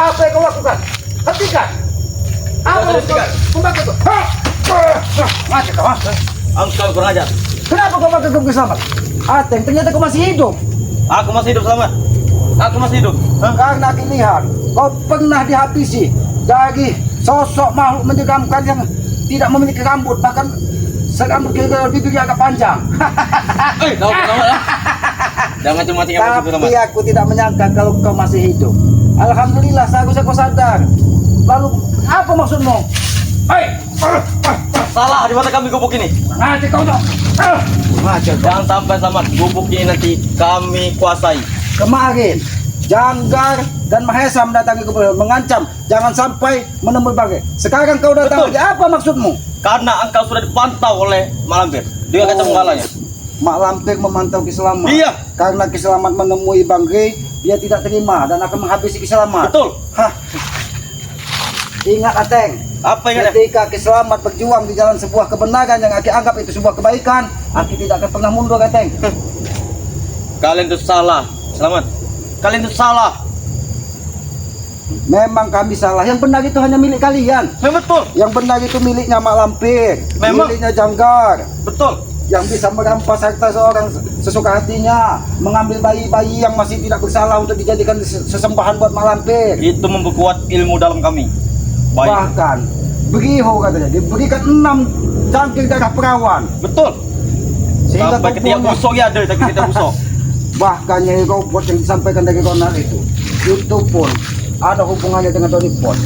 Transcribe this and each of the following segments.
Apa yang kau lakukan? Hentikan! Apa yang kau lakukan? Mati kau, Engkau kurang ajar. kenapa kau pakai gebuk selamat? Ateng, ternyata kau masih hidup. Aku masih hidup selamat. Aku masih hidup. Karena aku lihat, kau pernah dihabisi dari sosok makhluk menyeramkan yang tidak memiliki rambut, bahkan serambut kira bibirnya agak panjang. Kau selamat ya. Jangan cuma tinggal begitu Tapi selamat. aku tidak menyangka kalau kau masih hidup. Alhamdulillah, seharusnya kau sadar. Lalu, apa maksudmu? Salah di mata kami gubuk ini. Nanti kau dong. Jangan sampai selamat. Gubuk ini nanti kami kuasai. Kemarin, Janggar dan Mahesa mendatangi gubernur mengancam jangan sampai menemui Bage. Sekarang kau datang Betul. lagi, apa maksudmu? Karena engkau sudah dipantau oleh Malampir dengan kacamatalanya. Mak Lampir memantau Kiselamat. Iya. Karena Kiselamat menemui Bangge, dia tidak terima dan akan menghabisi Kiselamat. Betul. Hah. Ingat Ateng, Apa yang ada? ketika Kiselamat berjuang di jalan sebuah kebenaran yang Aki anggap itu sebuah kebaikan, Aki tidak akan pernah mundur Ateng. Kalian itu salah. Selamat. Kalian itu salah. Memang kami salah, yang benar itu hanya milik kalian. Memang betul. Yang benar itu miliknya Mak Lampir, Memang. miliknya Janggar, Betul. yang bisa merampas harta seorang sesuka hatinya, mengambil bayi-bayi yang masih tidak bersalah untuk dijadikan sesembahan buat Mak Lampir. Itu memperkuat ilmu dalam kami. Baik. Bahkan Begiho katanya diberikan 6 cangkir darah perawan. Betul. Sehingga Sampai ketiak tubuhnya- busuk ya ada, tapi ketiak busuk. Bahkan Nyai Robot yang disampaikan dari Ronald itu pun ada hubungannya dengan Tony Pot.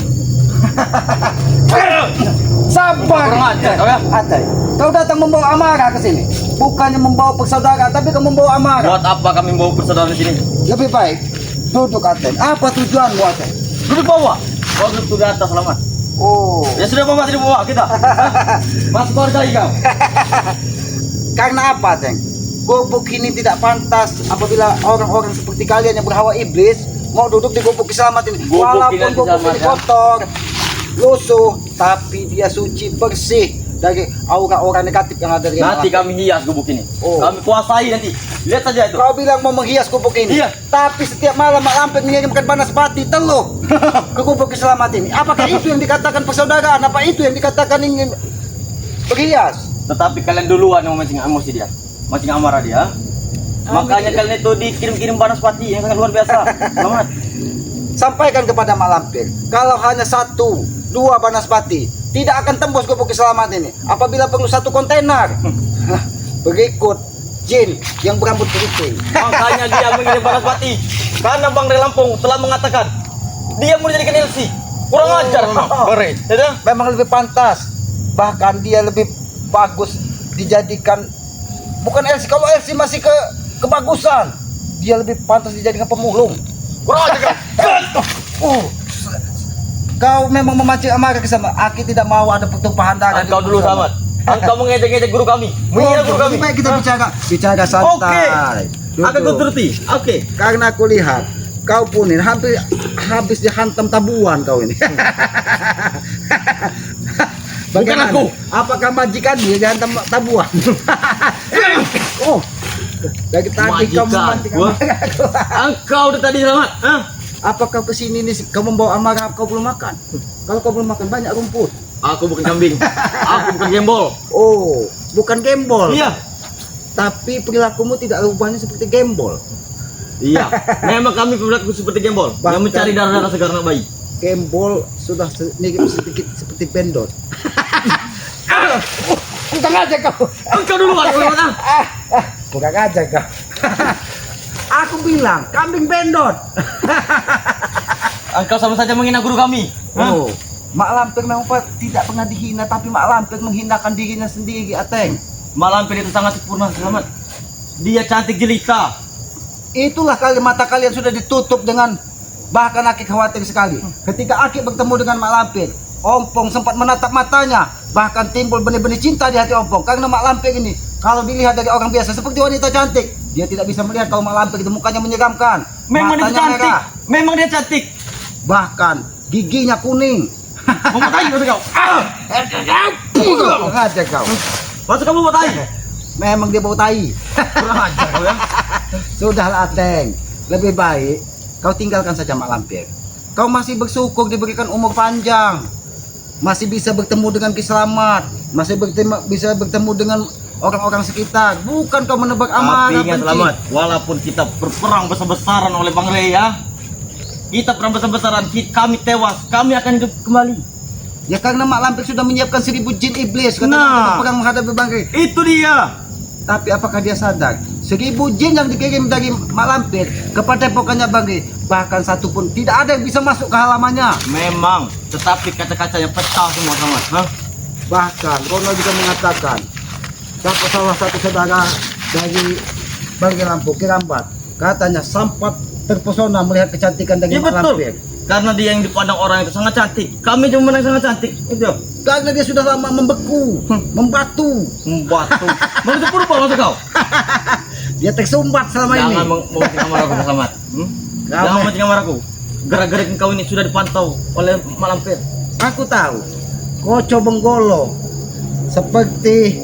Sabar. Kurang ajar kau ya. Atai, kau datang membawa amarah ke sini. Bukannya membawa persaudaraan, tapi kau membawa amarah. Buat apa kami bawa persaudaraan di sini? Lebih baik duduk Aten. Apa tujuanmu Aten? Duduk bawah. Kau duduk di atas selamat. Oh, Ya sudah bawa tidak bawa kita. Masuk hargai kau. karena apa Aten? Gubuk ini tidak pantas apabila orang-orang seperti kalian yang berhawa iblis mau duduk di gubuk Kiselamat ini. Gubuk Walaupun ini gubuk Kiselamat, ini ya. kotor, lusuh, tapi dia suci, bersih dari aura-aura negatif yang ada di Nanti dalam. kami hias gubuk ini. Oh. Kami kuasai nanti. Lihat saja itu. Kau bilang mau menghias gubuk ini, Iya. tapi setiap malam Mak Lampir mengirimkan Banaspati teluh ke gubuk Kiselamat ini. Apakah itu yang dikatakan persaudaraan? Apa itu yang dikatakan ingin berhias? Tetapi kalian duluan yang memancing emosi dia. Mancing amarah dia. Makanya kalian itu dikirim-kirim Banaspati yang sangat luar biasa. Selamat. Sampaikan kepada Mak Lampir, kalau hanya 1-2 Banaspati tidak akan tembus gubuk Kiselamat ini. Apabila perlu 1 kontainer. Berikut jin yang berambut keriting. Makanya dia mengirim Banaspati. Karena Bang Re Lampung telah mengatakan dia mau dijadikan LC. Kurang Oh. ajar memang. Bang Re. Ya dah? Memang lebih pantas. Bahkan dia lebih bagus dijadikan bukan LC. Kalau LC masih kebagusan, dia lebih pantas dijadikan pemulung. Kurang ajar kau. Kau memang memancing amarah ke sama. Aki tidak mau ada pertumpahan darah. Engkau dulu selamat. Engkau mengejek-ngejek guru kami. Menghina guru kami. Lebih baik kita bicara santai. Akan ku turuti. Oke. Karena aku lihat kau pun ini hampir habis dihantam tabuan kau ini. Bagaimana? aku. Apakah majikan dia dihantam tabuan? Oh, dari tadi kau Majikan, memancing gua. amarah aku. Engkau udah tadi selamat. Hah? Apa kau kesini nih kau membawa amarah kau belum makan? Kalau kau belum makan banyak rumput. Aku bukan kambing. Aku bukan gembol. Oh, bukan gembol. Iya. Tapi perilakumu tidak rupanya seperti gembol. Iya. Memang kami perilaku seperti gembol. Bahkan- Yang mencari darah-darah segar anak bayi. Gembol sudah mirip sedikit seperti bendot. Kurang aja kau. Engkau duluan. Selamat. Kurang aja kau. Aku bilang kambing bendot. Engkau sama saja menghina guru kami. Hah? Oh, Mak Lampir memang tidak pernah dihina, tapi Mak Lampir menghinakan dirinya sendiri, Ateng. Mak Lampir itu sangat sempurna. Selamat. Dia cantik jelita. Itulah kali mata kalian sudah ditutup dengan bahkan Aki khawatir sekali. Ketika Aki bertemu dengan Mak Lampir, Ompong sempat menatap matanya, bahkan timbul benih-benih cinta di hati Ompong karena Mak Lampir ini kalau dilihat dari orang biasa seperti wanita cantik, dia tidak bisa melihat kalau Mak Lampir itu mukanya menyeramkan. Memang dia Matanya cantik. merah, Memang dia cantik. bahkan giginya kuning. Mau tai masuk kau. Kurang ajar kau. Masuk kamu mau tai. Memang dia bau tai. Kurang ajar kau ya. Sudahlah Ateng, lebih baik kau tinggalkan saja Mak Lampir. Kau masih bersyukur diberikan umur panjang. Masih bisa bertemu dengan Ki Slamet, masih bisa bertemu dengan orang-orang sekitar. Bukan kau menebak amarah Tapi ingat benci. Slamet, walaupun kita berperang besar-besaran oleh Bang Rey ya, kita perang besar-besaran, kami tewas, kami akan hidup kembali. Ya karena Mak Lampir sudah menyiapkan 1000 jin iblis katanya Nah. untuk perang menghadapi Bang Rey. Itu dia. Tapi apakah dia sadar 1000 jin yang dikirim dari Mak Lampir kepada pokokannya Bang Rey, bahkan satu pun tidak ada yang bisa masuk ke halamannya. Memang, tetapi kaca-kacanya pecah semua sama. Hah? Bahkan Rono juga mengatakan salah satu saudara dari Bang Rey Lampung, Ki Rambat, katanya sempat terpesona melihat kecantikan dari Ya Mak betul. Lampir. Karena dia yang dipandang orang itu sangat cantik. Kami cuma yang sangat cantik. Itu. Karena dia sudah lama membeku, membatu. Membatu. Maksud purba maksud kau? Dia tersumbat selama ini. Jangan memancing amarahku, Slamet. Jangan memancing amarahku. Gerak-gerik kau ini sudah dipantau oleh Mak Lampir. Aku tahu Koco Benggolo seperti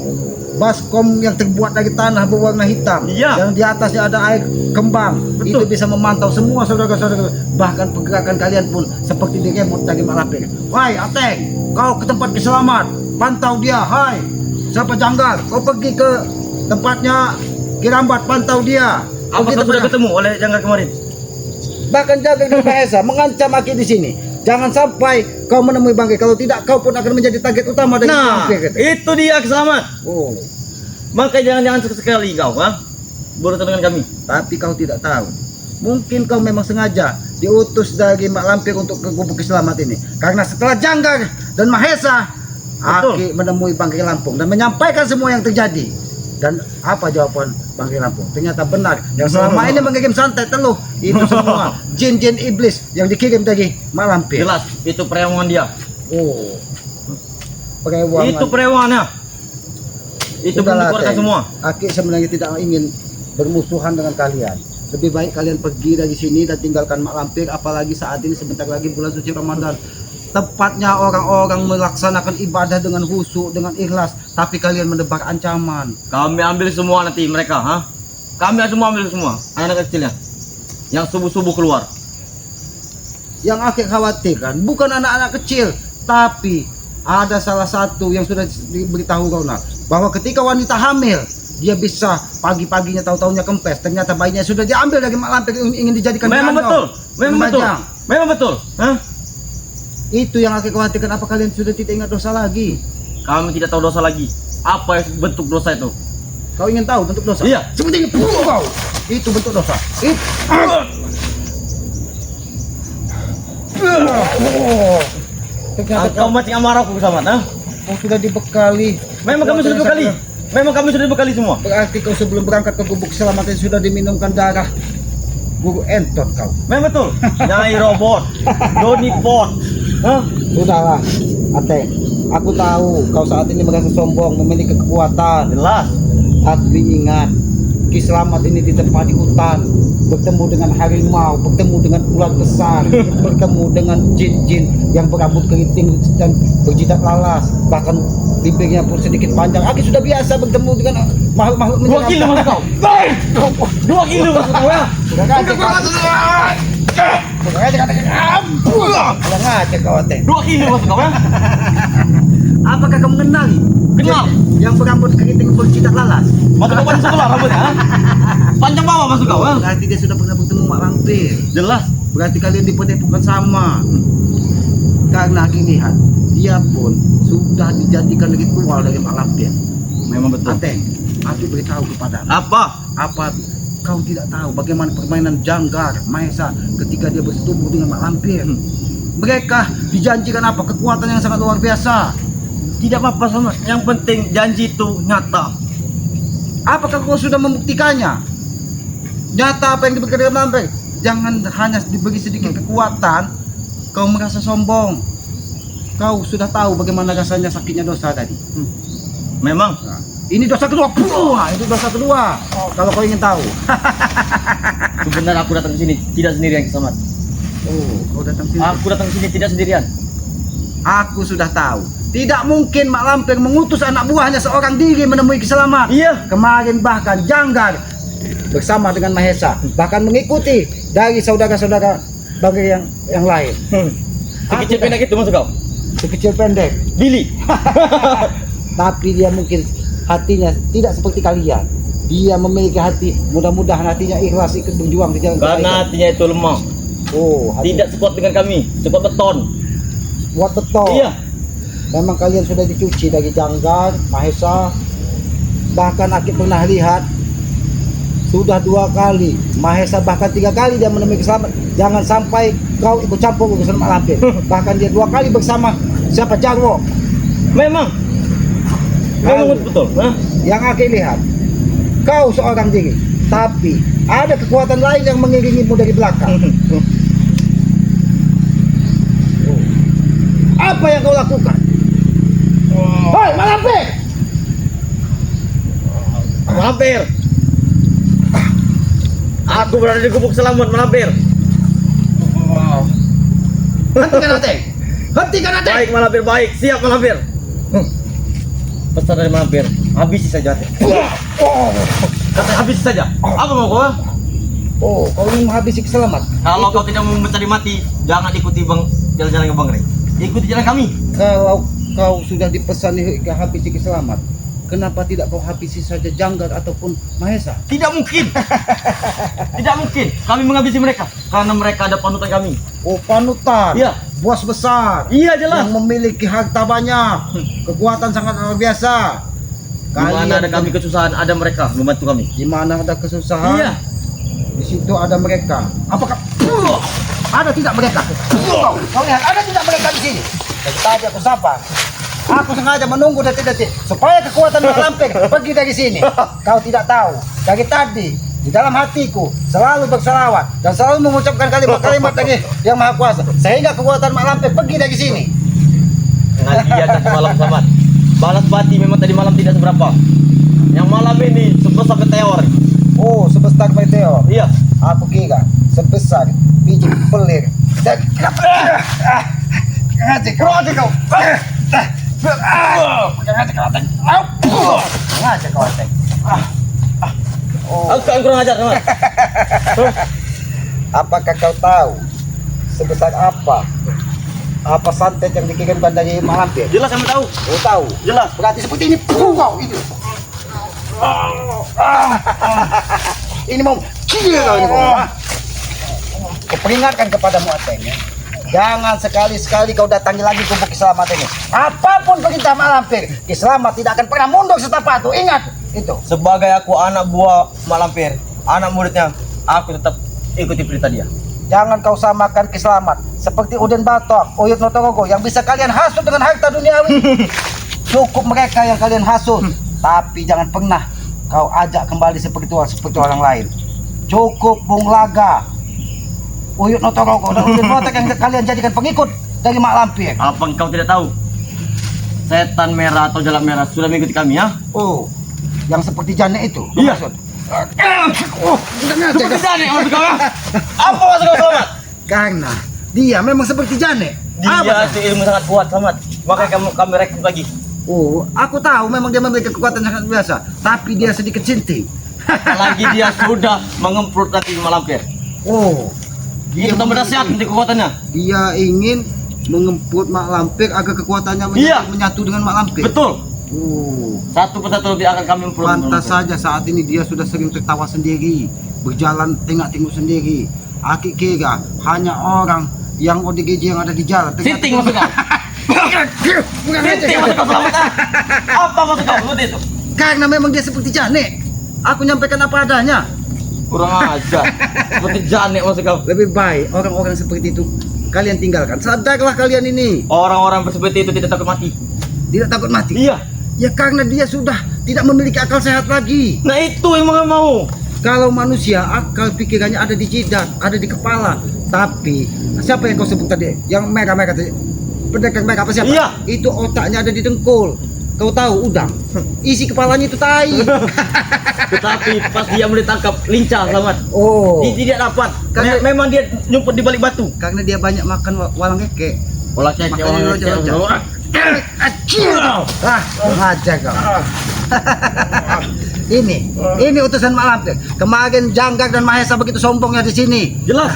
baskom yang terbuat dari tanah berwarna hitam, Iya. yang di atasnya ada air kembang. Betul. Itu bisa memantau semua saudara-saudara, bahkan pergerakan kalian pun seperti diremot dari Mak Lampir. Wahai Ateng, kau ke tempat Ki Slamet, pantau dia. Hai siapa Janggar, kau pergi ke tempatnya Ki Rambat, pantau dia. Kau Apakah gitu sudah pernah- ketemu oleh Janggar kemarin? Bahkan Janggar dan Mahesa mengancam Aki di sini. Jangan sampai kau menemui Bang Rey, kalau tidak kau pun akan menjadi target utama dari Mak Nah, Lampir. Kata. itu dia Slamet. Oh, Makanya jangan sekali kau, ha? Berurusan dengan kami. tapi kau tidak tahu. Mungkin kau memang sengaja diutus dari Mak Lampir untuk ke gubuk Ki Slamet ini. Karena setelah Janggar dan Mahesa, Betul. Aki menemui Bang Rey Lampung dan menyampaikan semua yang terjadi. Dan apa jawaban Bang Rey Lampung? Ternyata benar. Yang selama ini mengirim santet teluh itu semua jin-jin iblis yang dikirim dari Mak Lampir. Jelas, itu perewangan dia. Oh, perewangan. Itu perewangannya. Itu belum Sudahlah, dikeluarkan Teng. semua. Aki sebenarnya tidak ingin bermusuhan dengan kalian. Lebih baik kalian pergi dari sini dan tinggalkan Mak Lampir, apalagi saat ini sebentar lagi bulan suci Ramadan. Tepatnya orang-orang melaksanakan ibadah dengan khusyuk, dengan ikhlas, tapi kalian mendebar ancaman. Kami ambil semua nanti mereka, ha? Kami semua ambil semua, anak kecilnya. Yang subuh-subuh keluar. Yang Aki khawatirkan bukan anak-anak kecil, tapi ada salah satu yang sudah diberitahu Rona bahwa ketika wanita hamil, dia bisa pagi-paginya tahu-tahunya kempes, ternyata bayinya sudah diambil dari Mak Lampir, ingin dijadikan Memang dirandong, betul, memang betul. dirajang. Memang betul, ha? Itu yang Aki khawatirkan. Apa kalian sudah tidak ingat dosa lagi? Kami tidak tahu dosa lagi. Apa yang bentuk dosa itu? Kau ingin tahu bentuk dosa? Iya. Seperti ini. Wow. Itu bentuk dosa. Ternyata Kau mancing amarahku sama, ha? kau sudah dibekali. Memang kami sudah dibekali. Memang kami sudah dibekali semua. Berarti kau sebelum berangkat ke gubuk keselamatan sudah diminumkan darah guru entot kau. Memang betul. Nyai robot, Doni pot, ha? Sudahlah, Ateng. Aku tahu kau saat ini merasa sombong, memiliki kekuatan. Jelas. Tapi ingat, Ki Slamet ini ditempati hutan, bertemu dengan harimau, bertemu dengan ular besar, bertemu dengan jin-jin yang berambut keriting dan berjidat lalas, bahkan bibirnya pun sedikit panjang. Aki sudah biasa bertemu dengan makhluk-makhluk 2 kilo maksud kau. 2 kilo maksud kau, ya? Kurang aja kau. Kurang aja kau, Ateng. 2 kilo maksud kau, ya? Apakah kamu mengenali Kenal. jin yang berambut keriting berjidat lalas? Maksud kau panjang sebelah rambutnya, ha? Panjang bawah maksud kau, ha? Berarti dia sudah pernah bertemu Mak Lampir. Jelas. Berarti kalian dipertemukan sama. Karena Aki lihat, dia pun sudah dijadikan ritual dari Mak Lampir. Memang betul. Ateng, Aki beritahu kepada Apa? apa kau tidak tahu bagaimana permainan Janggar Mahesa ketika dia bersetubuh dengan Mak Lampir. Mereka dijanjikan apa? Kekuatan yang sangat luar biasa. Tidak apa-apa sama. Yang penting janji itu nyata. Apakah kau sudah membuktikannya? Nyata apa yang diberikan Mak Lampir? Jangan hanya diberi sedikit kekuatan, kau merasa sombong. Kau sudah tahu bagaimana rasanya sakitnya dosa tadi. Memang. Nah, ini dosa kedua. Wah, itu dosa kedua. Kalau kau ingin tahu. Sebenarnya aku datang ke sini tidak sendirian, Kisamat. Oh, kau datang sini. Aku datang ke sini tidak sendirian. Aku sudah tahu. Tidak mungkin Mak Lampir mengutus anak buahnya seorang diri menemui Ki Slamet. Iya. Kemarin bahkan Janggar bersama dengan Mahesa bahkan mengikuti dari saudara-saudara bagi yang lain. Sekecil pendek itu maksud kau? Sekecil pendek. Billy. Tapi dia mungkin hatinya tidak seperti kalian. Dia memiliki hati, mudah-mudahan hatinya ikhlas ikut berjuang di jalan Karena kebaikan. hatinya itu lemah. Oh, hati Tidak sekuat dengan kami, sekuat beton. buat betul. Iya. Memang kalian sudah dicuci dari Janggar, Mahesa. Bahkan Akib pernah lihat sudah 2 kali, Mahesa bahkan 3 kali dia menemui keselamatan. Jangan sampai kau ikut campur urusan Mak Lampir. Bahkan dia 2 kali bersama siapa Jarwo. Memang Lalu, betul. Hah? yang Akib lihat, kau seorang diri, tapi ada kekuatan lain yang mengiringimu dari belakang. Apa yang kau lakukan? Hoi, Mak Lampir! Malampir. Aku berada di gubuk selamat, Malampir. Hentikan Ateng! Hentikan Ateng! Baik, Malampir, baik. Siap, Malampir. Pesan dari Malampir, habisi saja. Oh, Kata habisi saja. Apa mau kau? oh, kau ingin menghabisi keselamat. Kalau kau tidak mau mencari mati, jangan ikuti jalan-jalan ke Bang Rey. Ikuti jalan kami. Kalau kau sudah dipesan ke habisi keselamat, kenapa tidak kau habisi saja Janggar ataupun Mahesa? Tidak mungkin. Tidak mungkin. Kami menghabisi mereka karena mereka ada panutan kami. Oh, panutan. Iya. Bos besar. Iya, jelas. Yang memiliki harta banyak, kekuatan sangat luar biasa. Di mana ada kami kesusahan, ada mereka membantu kami. Di mana ada kesusahan, Iya. di situ ada mereka. Apakah ada tidak mereka? Kau lihat ada tidak mereka di sini? Dari tadi aku sapa. Aku sengaja menunggu detik-detik supaya kekuatan Mak Lampir pergi dari sini. Kau tidak tahu. Dari tadi di dalam hatiku selalu berselawat dan selalu mengucapkan kalimat-kalimat dari Yang Maha Kuasa sehingga kekuatan Mak Lampir pergi dari sini. Nanti tadi malam selamat. Balas bati memang tadi malam tidak seberapa. Yang malam ini sebesar meteor. Oh, sebesar meteor. Iya. Aku kira sebesar biji pelir. Dan ngaji kau. Ngaji kau. Oh, Aku kan kurang ajar, teman. apakah kau tahu sebesar apa santet yang dikirimkan dari Mak Lampir? Jelas kami tahu. Kau tahu? Jelas. Berarti seperti ini. Kau itu. Ini mau gila ini kau. Kau peringatkan kepadamu Ateng ya. Jangan sekali-sekali kau datangi lagi gubuk keselamatan ini. Apapun perintah Mak Lampir, Kiselamat tidak akan pernah mundur setapak itu. Ingat itu. Sebagai aku anak buah Malampir, anak muridnya, aku tetap ikuti perintah dia. Jangan kau samakan Kiselamat seperti Uden Batok, Uyut Notorogo yang bisa kalian hasut dengan harta duniawi. Cukup mereka yang kalian hasut, tapi jangan pernah kau ajak kembali seperti orang lain. Cukup Bung Laga, Uyut Notorogo dan Uden Batok yang kalian jadikan pengikut dari Mak Lampir. Apa engkau tidak tahu? Setan merah atau jalak merah sudah mengikuti kami, ya? Oh, yang seperti Jane itu. Iya. Maksud? Oh, Seperti Jane maksud kau, ya? Apa maksud kau, Selamat? karena dia memang seperti Jane. Dia Apa? itu ilmu sangat kuat, Selamat. Makanya kami rekrut lagi. Oh, aku tahu memang dia memiliki kekuatan sangat biasa, tapi dia sedikit sinting. Apalagi dia sudah mengemprut nanti Malampir. Oh, Dia tambah dahsyat nanti kekuatannya. dia ingin mengemput Mak Lampir agar kekuatannya Iya. menyatu dengan Mak Lampir. Betul. Oh, Satu persatu nanti akan kami emprut. pantas saja saat ini dia sudah sering tertawa sendiri, berjalan tengok-tengok sendiri. Aki kira hanya orang yang ODGJ yang ada di jalan. Sinting maksud kau? Bukan Sinting maksud kau, Selamat? Apa maksud kau? Seperti itu. Karena memang dia seperti Jane. Aku nyampaikan apa adanya. Kurang ajar. Seperti Jane maksud kau. Lebih baik orang-orang seperti itu kalian tinggalkan. Sadarlah kalian ini. Orang-orang seperti itu tidak takut mati. Tidak takut mati. Iya. Ya karena dia sudah tidak memiliki akal sehat lagi. Nah itu yang mau. Kalau manusia akal pikirannya ada di jidat, ada di kepala. Tapi siapa yang kau sebut tadi? Yang merah-merah tadi. Pendekar merah apa siapa? Iya. Itu otaknya ada di dengkul. Kau tahu udang? Isi kepalanya itu tai. Tetapi pas dia mulai tangkap lincah, Selamat. Oh. Dia tidak dapat. Karena- Memang dia nyumput di balik batu. Karena dia banyak makan walang keke. Olah cek Makanya orang loncat, loncat. Aja kau. Ini utusan Mak Lampir. Kemarin Janggar dan Mahesa begitu sombongnya di sini. Jelas.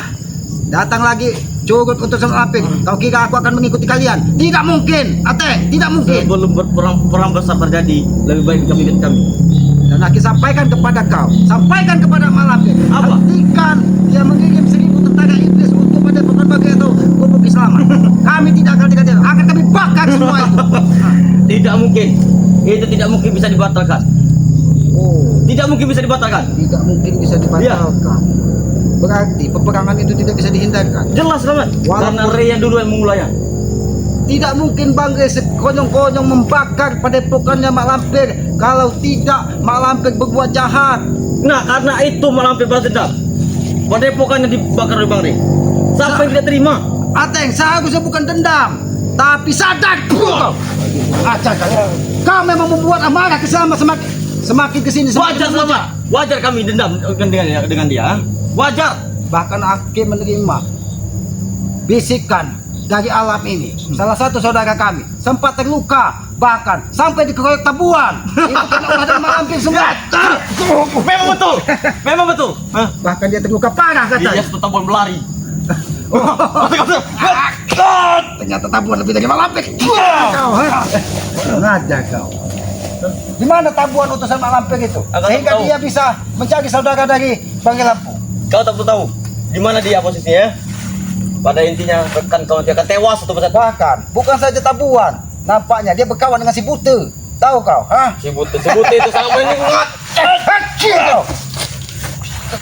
Datang lagi curut utusan Malampir. Kau kira aku akan mengikuti kalian? Tidak mungkin, Ateng, tidak mungkin. Sebelum perang besar terjadi, lebih baik kami ikut kami. Dan Aki sampaikan kepada kau, sampaikan kepada Malampir. Apa? Hentikan dia mengirim 1000 tentara iblis untuk pada berbagai atau gubuk Islaman. Kami tidak akan tinggal, akan kami bakar semua itu. Tidak mungkin. Itu tidak mungkin bisa dibatalkan. Oh, Tidak mungkin bisa dibatalkan. tidak mungkin bisa dibatalkan. Berarti peperangan itu tidak bisa dihindarkan. Jelas banget. Walaupun- Karena Ray yang dulu yang memulainya. Tidak mungkin Bang Rey sekonyong-konyong membakar padepokannya Mak Lampir. Kalau tidak, Mak Lampir berbuat jahat. Nah, karena itu Malampir balas dendam. Padepokannya dibakar oleh Bang Ray. Siapa yang tidak terima? Ateng, seharusnya bukan dendam, tapi sadar. Ajar kau memang membuat amarah kesama semakin kesini. Wajar sama. Wajar kami dendam dengan dia. Wajar. Bahkan Aki menerima bisikan dari alam ini. Salah satu saudara kami sempat terluka, bahkan sampai dikeroyok tabuan. Itu kena ulah dari Mak Lampir semua. Memang betul. Memang betul. Hah? Bahkan dia terluka parah Dia katanya. satu tabuan berlari. Ternyata tabuan lebih dari Mak Lampir. Kau, ngajar kau. Di mana tabuan utusan Mak Lampir itu? Aku Sehingga tahu. dia bisa mencari saudara dari Bang Lampung. Kau tak perlu tahu di mana dia posisinya. Pada intinya kan kau nanti akan tewas satu persatu. Bahkan bukan saja tabuan, nampaknya dia berkawan dengan si Bute. Tahu kau? Hah? Si Bute itu sangat menyengat. Kau.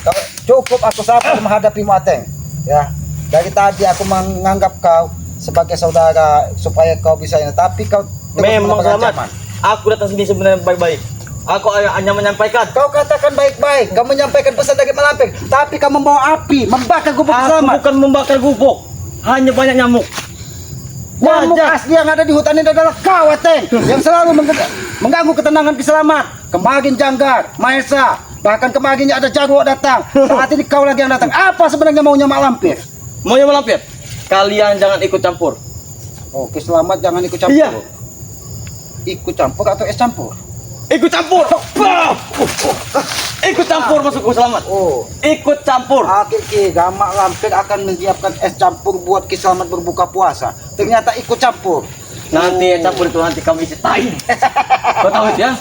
Kau cukup aku sabar menghadapimu Ateng. Ya. Dari tadi aku menganggap kau sebagai saudara supaya kau bisa ini, tapi kau terus Memang melakukan selamat. ancaman. Aku datang sini sebenarnya baik-baik. Aku hanya menyampaikan. Kau katakan baik-baik, kau menyampaikan pesan dari Mak Lampir, tapi kau membawa api, membakar gubuk Aku selamat. bukan membakar gubuk. Hanya banyak nyamuk. Nyamuk Wajar. asli yang ada di hutan ini adalah kau, Ateng, yang selalu mengganggu ketenangan Kiselamat. Kemarin Janggar, Mahesa, bahkan kemarinnya ada Jarwo datang. Saat ini kau lagi yang datang. Apa sebenarnya maunya Mak Lampir? Maunya Malampir. Kalian jangan ikut campur. Oh, Kiselamat jangan ikut campur. Iya. Ikut campur atau es campur? Ikut campur. Ikut campur masukku selamat. Oh, Ikut campur. kira Mak Lampir akan menyiapkan es campur buat Kiselamat berbuka puasa. Ternyata ikut campur. Nanti campur itu nanti kamu isi tai. Kau tahu itu ya?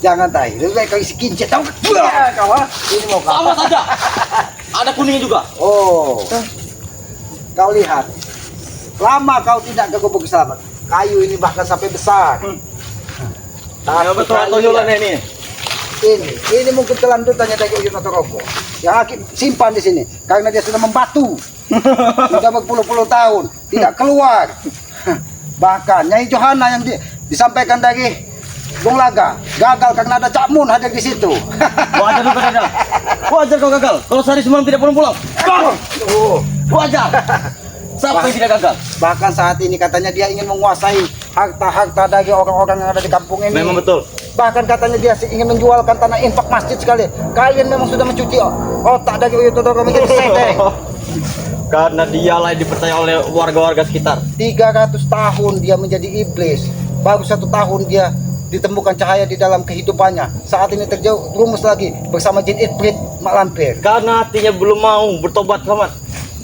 Jangan tai, lebih baik kau isi kincir, tahu nggak? Ya, kau, ha? Ini mau kau. Sama saja. Ada kuningnya juga. Oh, kau lihat, lama kau tidak ke gubuk selamat. Kayu ini bahkan sampai besar. Ya betul atau kalian- Yolan ini. ini mungkin kelanjutannya dari Uyun atau Robo. Yang Aki simpan di sini karena dia sudah membatu, sudah berpuluh-puluh tahun tidak keluar. Bahkan Nyai Johana yang disampaikan dari Bung Laga gagal karena ada Cak Mun hadir di situ. Wajar kau gagal. Wajar kau gagal. Kalau sehari semalam tidak pulang-pulang. Oh. Wajar. Siapa yang tidak gagal? Bahkan saat ini katanya dia ingin menguasai harta-harta dari orang-orang yang ada di kampung ini. Memang betul. Bahkan katanya dia ingin menjualkan tanah infak masjid sekali. Kalian memang sudah mencuci otak dari Uyut Todoro menjadi seteng. Karena dialah yang dipercaya oleh warga-warga sekitar. 300 tahun dia menjadi iblis. Baru 1 tahun dia ditemukan cahaya di dalam kehidupannya. Saat ini terjerumus lagi bersama jin Ifrit Mak Lampir. Karena hatinya belum mau bertobat selamat.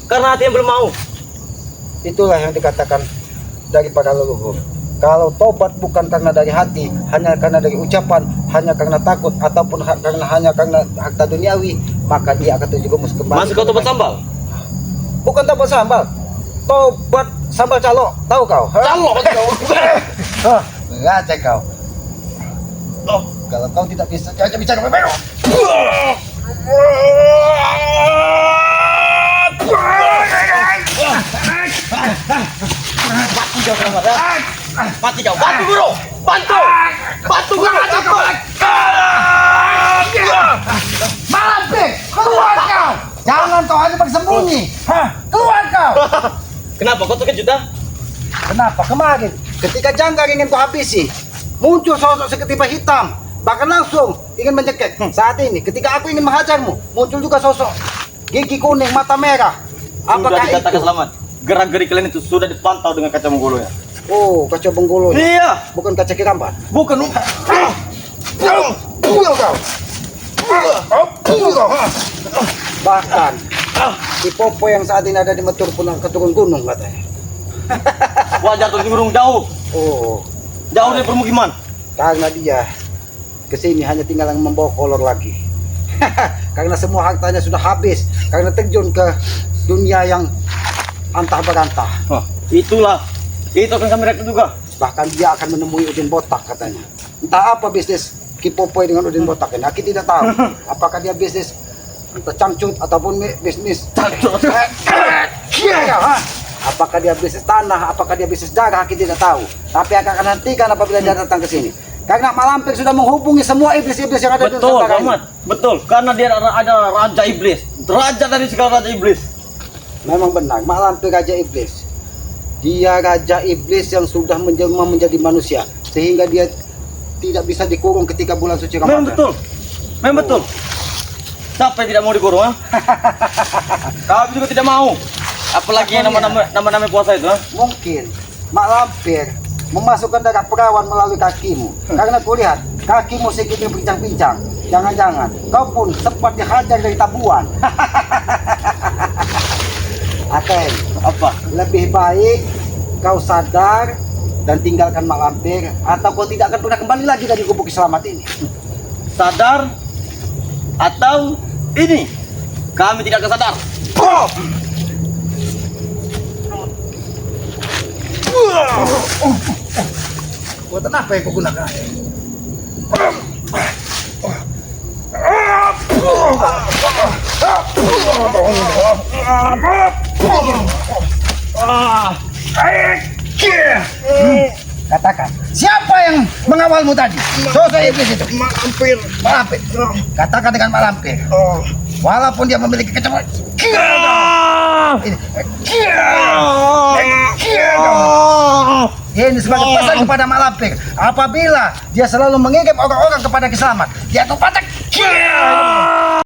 Karena hatinya belum mau. Itulah yang dikatakan dari para leluhur. Kalau tobat bukan karena dari hati, hanya karena dari ucapan, hanya karena takut, ataupun hanya karena harta duniawi, maka dia akan terjerumus kembali. Masih kau tobat sambal? Bukan tobat sambal, tobat sambal calo. Tahu kau? Calo. Hah, ngaca kau. Oh, kalau kau tidak bisa jangan bicara baik-baik. Mati kau. Bantu guru. Bantu. Bantu guru. Mak Lampir, keluar kau! Jangan kau hanya bersembunyi. Hah, keluar kau! Kenapa kau terkejut ah? Kenapa kemarin ketika Janggar ingin kau habisi, muncul sosok seketipa hitam, bahkan langsung ingin mencekik. Saat ini ketika aku ingin menghajarmu, muncul juga sosok gigi kuning, mata merah. Sudah Apakah dikatakan itu? selamat. Gerak-gerik kalian itu sudah dipantau dengan kaca menggolonya. Oh, kaca Bengkulu. Iya. Bukan kaca Kiramban. Bukan. Pukul kau. Pukul kau. Bahkan Si Popo yang saat ini ada di Metur pun keturun gunung katanya. Wajah tuh gunung jauh. Oh, Jauh dari permukiman. karena dia kesini hanya tinggal yang membawa kolor lagi. Karena semua hartanya sudah habis. Karena terjun ke dunia yang antah berantah. Wah, itulah. Itu akan kami rekrut juga. Bahkan dia akan menemui Udin Botak katanya. Entah apa bisnis Ki Popoy dengan Udin Botak ini. Aku tidak tahu. Apakah dia bisnis entah cangcut ataupun bisnis Cangcut. Iya, ha? Apakah dia bisnis tanah, apakah dia bisnis darah, kita tidak tahu. Tapi akan hentikan apabila dia datang ke sini. Karena Malampir sudah menghubungi semua iblis-iblis yang ada di Betul, Nusantara ini. Ahmad. Betul. Karena dia ada raja iblis. Raja dari segala raja iblis. Memang benar, Malampir raja iblis. Dia raja iblis yang sudah menjelma menjadi manusia, sehingga dia tidak bisa dikurung ketika bulan suci Ramadan. Memang betul. Memang betul. Siapa yang tidak mau dikurung, ha? Kami juga tidak mau. Apalagi yang nama-nama puasa itu, ha? Mungkin Mak Lampir memasukkan darah perawan melalui kakimu. Karena kulihat kakimu sedikit berpincang-pincang. Jangan-jangan kau pun sempat dihajar dari tabuan. Aten, Apa? lebih baik kau sadar dan tinggalkan Mak Lampir, atau kau tidak akan pernah kembali lagi dari gubuk selamat ini. Sadar atau ini? Kami tidak akan sadar. Buatan apa yang kau gunakan? Katakan, siapa yang mengawalmu tadi? Sosok iblis itu. Malampir. Malampir. Katakan dengan Malampir. Walaupun dia memiliki kecepatan. Ini sebagai pesan kepada Malampir. Apabila dia selalu mengigap orang-orang kepada keselamat, dia akan patek.